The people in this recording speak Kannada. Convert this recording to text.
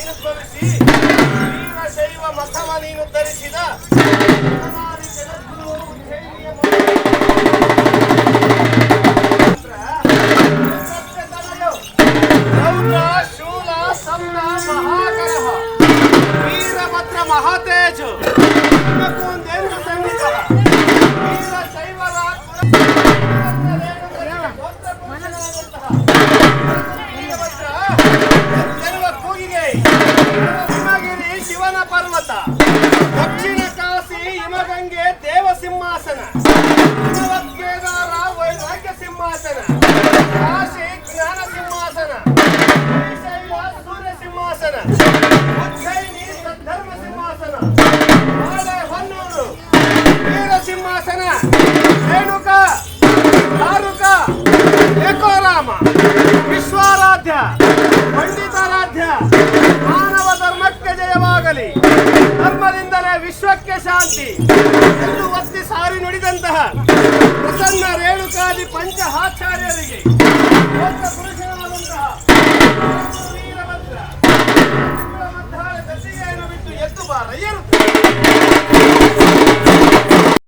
ನಿರ್ಭವಿಸಿ ವೀರಶೈವ ಮತವ ನೀನು ಧರಿಸಿದ ಜಗದ್ಗುರು ಉಜ್ಜಯಿನಿಯ ರೌದ್ರ ಶೂಲ ಸಪ್ತ ಮಹಾಕರಹ ವೀರಭದ್ರ ಮಹಾತೇಜ ಕುಂದೇಂದ್ರ ಸಂಗೀತ ವೀರಶೈವರ ಹಿಮಗಿರಿ ಶಿವನ ಪರ್ವತ, ದಕ್ಷಿಣ ಕಾಶಿ ಹಿಮಗಂಗೆ ದೇವ ಸಿಂಹಾಸನ, ಕೇದಾರ ವೈರಾಗ್ಯ ಸಿಂಹಾಸನ, ಕಾಶಿ ಜ್ಞಾನ ಸಿಂಹಾಸನ, ಶ್ರೀಶೈಲ ಸೂರ್ಯ ಸಿಂಹಾಸನ, ಉಜ್ಜಯಿನಿ ಸದ್ಧರ್ಮ ಸಿಂಹಾಸನ, ಹೊನ್ನೂರು ವೀರ ಸಿಂಹಾಸನ, ರೇಣುಕ ದಾರುಕ ಏಕೋರಾಮ ವಿಶ್ವಾರಾಧ್ಯ ಪಂಡಿತಾರಾಧ್ಯ ಮಾನವ ಧರ್ಮಕ್ಕೆ ಜಯವಾಗಲಿ, ಧರ್ಮದಿಂದಲೇ ವಿಶ್ವಕ್ಕೆ ಶಾಂತಿ ಎಂದು ಒತ್ತಿ ಸಾರಿ ನುಡಿದಂತಹ ಪ್ರಸನ್ನ ರೇಣುಕಾದಿ ಪಂಚಹಾಚಾರ್ಯರಿಗೆ ಪುರುಷನಾದಂತಹ ವೀರಭದ್ರ ಗದ್ದಿಗೆಯನ್ನು ಬಿಟ್ಟು ಎದ್ದು ಬಾರ ಏರುತ್ತ